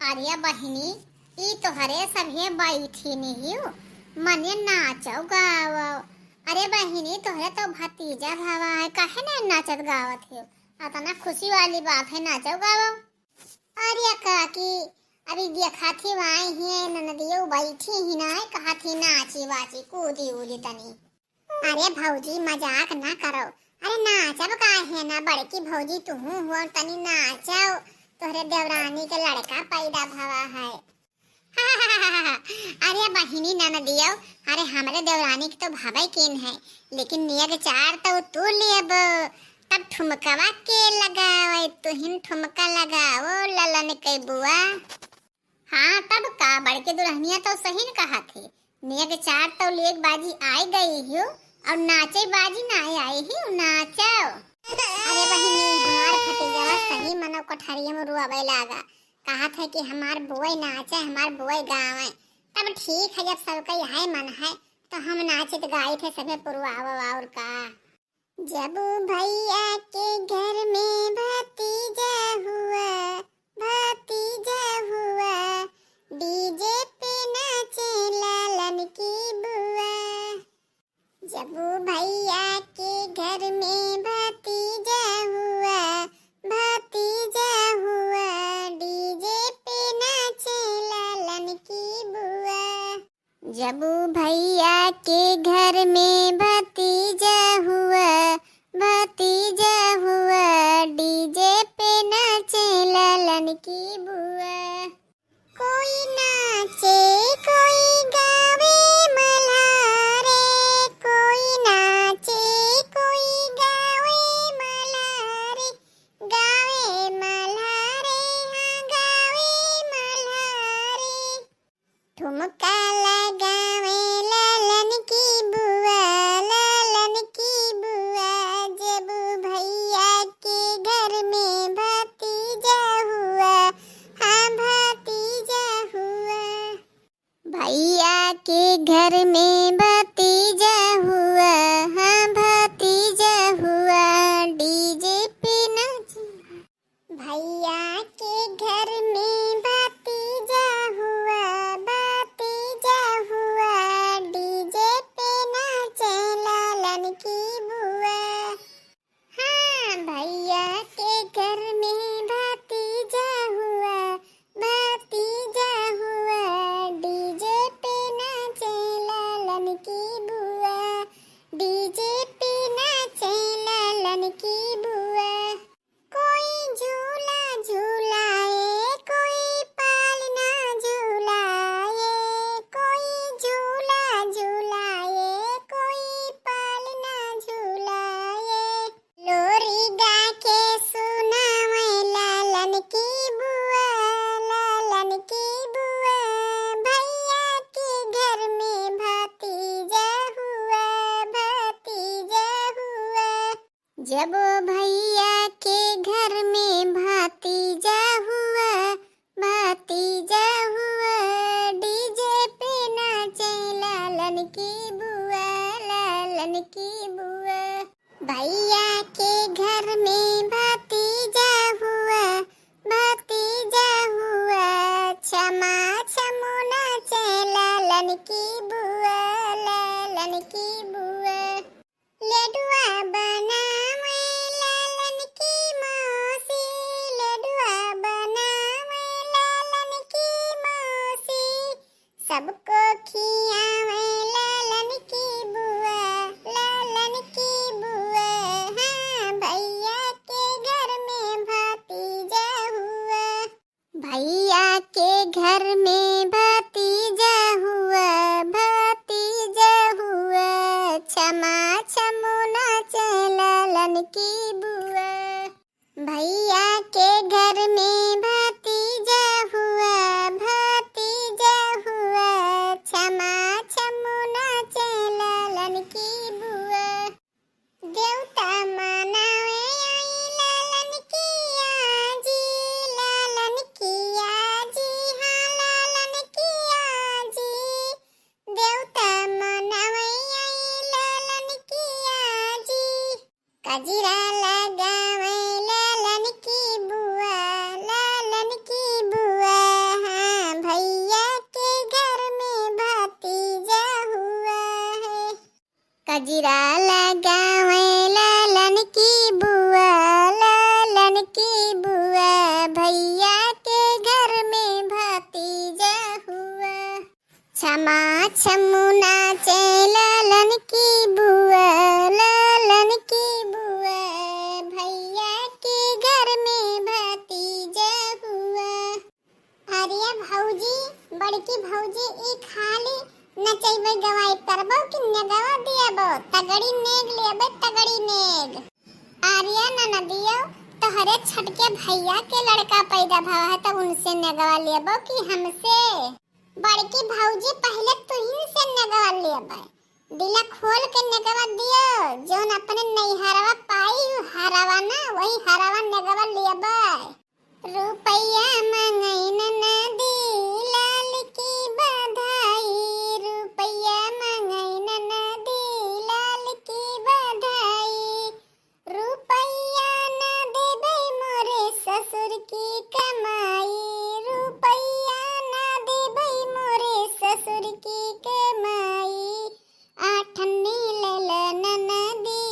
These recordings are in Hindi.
अरे बहिनी, ई तोहरे सभे बैठी नहीं हो मने नाचो गावो। अरे बहिनी, तोहरे तो भतीजा भावा है, काहे नहीं नाचत गावत हो? अतना खुशी वाली बात है, नाचो गावो। अरे काकी, अभी देखा थी वहाँ ही ननदियो बैठी ही ना, कहा थी नाची वाची कूदी उदी तनी। अरे भौजी मजाक ना करो। अरे नाचब काहे ना, बड़की भौजी तू हो तनी नाचो। तोहरे देवरानी के लड़का पैदा भवा है। अरे बहिनी ननदियो, अरे हमरे देवरानी के तो भावे केन है, लेकिन नियर चार तो तू लेब। तब ठुमकवा के लगावे, तुहिन ठुमका लगावो ललन के बुआ। हाँ तब का, बड़के दुल्हनिया तो सही न कहा थे। नियर चार तो लेक बाजी आई गई हो, और नाचे बाजी ना आई ही नाचो। अरे बहिनी, हमार भतीजा सही मनो कोठरिया में रुआवे लागा। कहा था कि हमार बुआ नाचे, हमार बुआ गावे। तब ठीक है, जब सबका यही मन है तो हम नाचित गाई थे सबे पुरवावा। और का जब भैया के घर में भतीजा हुआ, भतीजा हुआ, डीजे पे नाचे लालन की बुआ। जब भैया के घर में भतीजा हुआ, भतीजा हुआ, डीजे पे नाचे लालन की बुआ। जब भैया के घर में भतीजा हुआ, भतीजा हुआ, डीजे पे नाचे लालन की बुआ। कोई नाचे कोई गावे मल्हारे, कोई नाचे कोई गावे मल्हारे, गावे मल्हारे, हाँ गावे मल्हारे। ठुमका लगावे लालन की बुआ, लालन की बुआ। जब भैया के घर में भतीजा हुआ, हाँ भतीजा हुआ। भैया के घर में भतीजा हुआ, हाँ भतीजा हुआ, डीजे पे नाचे। भैया के घर में भतीजा हुआ, भतीजा हुआ, डीजे पे नाचे लालन की बुआ। हाँ भैया के घर में भतीजा हुआ, भतीजा हुआ, डीजे पे नाचे लालन की बुआ, डीजे पे नाचे लालन की बुआ। कोई झूला झूलाए, कोई पालना झूलाए, कोई झूला झूलाए, कोई पालना झूलाए। लोरी गा के सुनावे लालन की बुआ, लालन की बुआ। भैया के घर में भतीजा हुआ, भतीजा हुआ। जब भैया के घर में भतीजा हुआ, भतीजा हुआ, डीजे पे नाचे लालन की बुआ, लालन की बुआ। भैया के घर में भतीजा हुआ, भतीजा हुआ, क्षमा क्षमो नाचे लालन की बुआ, लालन की बुआ। लडुआ बनावे लालन की मौसी, लडुआ बनावे लालन की मौसी। सबको खियावे लालन की बुआ, लालन की बुआ। हाँ भैया के घर में भतीजा हुआ, भैया के घर में भतीजा हुआ, भतीजा हुआ, क्षमा क्षमो नाचे लालन की बुआ। भैया के घर में भतीजा हुआ, भतीजा हुआ, क्षमा क्षमो नाचे लालन की बुआ। देवता मनावे आई लालन की आजी, लालन की आजी, हाँ लालन की आजी। देवता मनावे आई लालन की आजी। कजरा हाजिरा लगावे लालन की बुआ, लालन की बुआ, भैया के घर में भतीजा हुआ। क्षमा छमुना चे लालन की बुआ, लालन की बुआ, भैया के घर में भतीजा हुआ। अरे भौजी, बड़की भौजी ई खाली नचैबे गवाई करबो कि नेगवा दियाबो? तगड़ी नेग लेबे, तगड़ी नेग। आर्या ननदियो, तोहरे छटके भैया के लड़का पैदा भवा है तो उनसे नेगवा लेबो कि हमसे? बड़की भौजी पहले तुहिन से नेगवा लेबे। दिला खोल के नेगवा दियो, जोन अपने नैहरवा पाई हरावा ना, वही हरावा नेगवा लेबे। रुपैया मंगई ननदी लाल की बधाई, रुपैया मंगई ननदी लाल की बधाई। रुपैया न देबे मोरे ससुर की कमाई, रुपैया न देबे मोरे ससुर की कमाई। आठन्नी लेला ननदी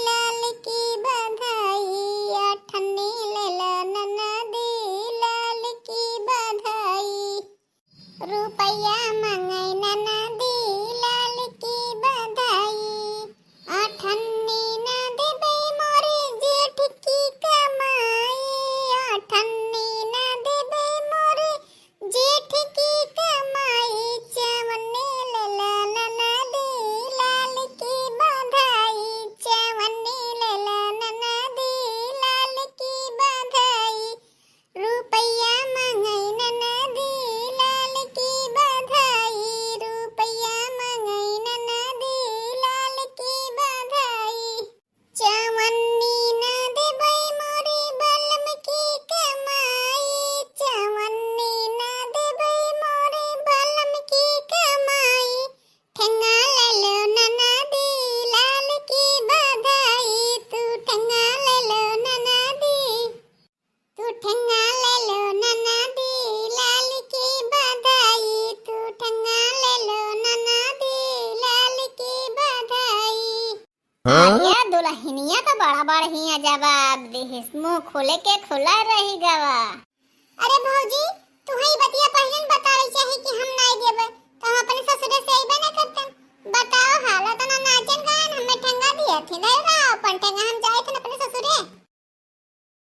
लाल की बधाई, आठन्नी लेला ननदी लाल की बधाई। रुपैया मंगई ननदी लाल की बधाई, आठन्नी न देबे मोरे जेठ की कमाई, आठन्नी न देबे मोरे जेठ की कमाई। चवन्नी लेला ननदी लाल की बधाई, चवन्नी लेला ननदी लाल की बधाई। रुपैया मंगई ननदी लाल की बधाई, रुपैया मंगई ननदी लाल की बधाई। चवन्नी न देबे मोरे बलम की कमाई, चवन्नी न देबे मोरे बलम की कमाई। ठेंगा ले लो ननदी लाल की बधाई, तू ठेंगा ले लो ननदी, तू ठेंगा ले लो ननदी लाल की बधाई, तू ठेंगा ले लो ननदी लाल की बधाई। आर्या दुल्हनिया तो बड़ा बढ़िया जवाब दिहिस, मुंह खोले के खुला रही गवा। अरे भौजी, तू ही बतिया पहले बतावे चाहे कि हम नहीं देबे तो हम अपने ससुरे से आइबे ना करते। बताओ हालत ना नाचन गान हमें ठंगा दिया थी, नहीं रहा अपन ठंगा हम जाए थे अपने ससुरे।